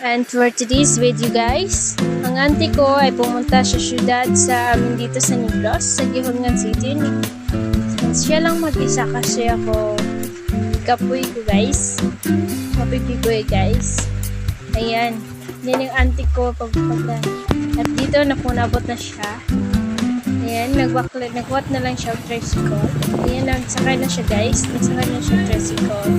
And for today's video guys, ang auntie ko ay pumunta sa syudad sa amin dito sa Negros, sa Gihongan City. Siya lang mag-isa kasi ako kapoy ko guys. Kapoy ko guys. Ayan. Yan yung auntie ko pagpaglan. At dito napunabot na siya. Ayan, nagwat na lang siya ng tricycle. Ayan, nagsakay na siya guys. Nagsakay na siya ng tricycle.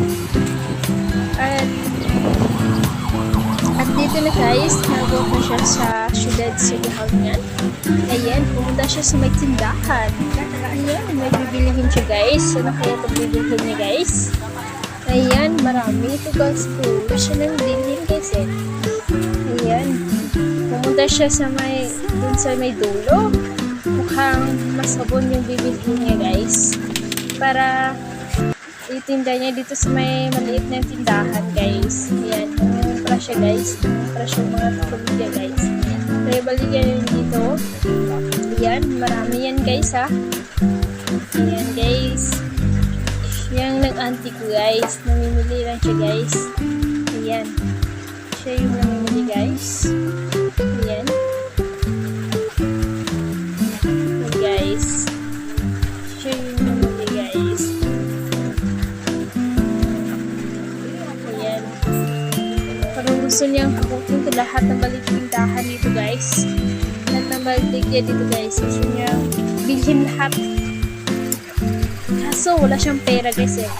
At dito na guys, nagwat na siya sa syudad sa Gihongan. Ayan, pumunta siya sa may tindahan. Ayan, may bibilihin siya guys. Ano kaya ito bibilihin niya guys? Ayan, marami ito guys po. Siya nang bilhin guys eh. Ayan, pumunta siya sa may, dun sa may dulo. Mukhang masabon yung bibilihin niya guys. Para itinda niya dito sa may maliit na tindahan guys. Ayan, yung presyo guys. Yung presyo mga pagkabigya guys. Kaya baligyan yun dito. Ayan, marami yan guys ha. Ayan guys. Yung nag-auntie ko guys. Namimili lang siya guys. Ayan. Siya yung namimili guys. Ayan. Ayan guys. Siya yung namimili guys. Ayan. Parang gusto niyang hakutin ko lahat ng balik-tindahan dito guys. Lahat ng balik-tigya dito guys. Gusto niyang bilhin lahat. Kaso wala siyang pera guys eh.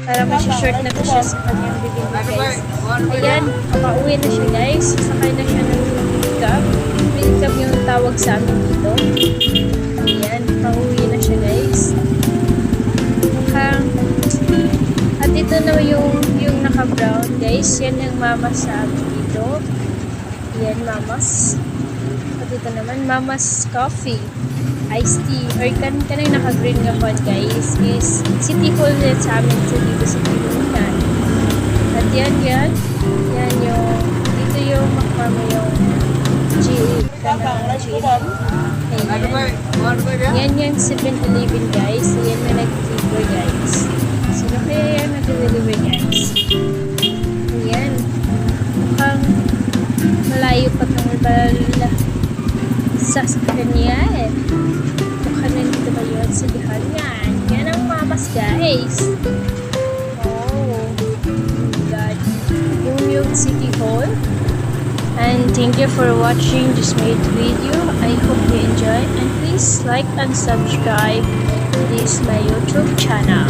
Para masya-short na to siya sa kanyang bibili guys. Ayan, pauwi na siya guys. Sakay na siya ng pick-up. Pick-up yung tawag sa amin dito. Ayan, pauwi na siya guys. At ito na yung naka-brown guys. Yan yung mama sa amin dito. Ayan, mamas. At ito naman, mamas coffee. Iced tea or kanang naka-green nga po guys is City Hall net sa amin sa dito sa Gihongan. At yan yung dito yung makmama yung yan yung 7-Eleven guys. Yan may nag-deliver guys. Sino kaya yan nag-deliver guys? Ayan, mukhang malayo pa itong sa kanya eh. Mukhang nandito ba yun sa Gihongan? Yan ang mamas guys. Oh my god. Yung City Hall. And thank you for watching this made video. I hope you enjoy and please like and subscribe this my YouTube channel.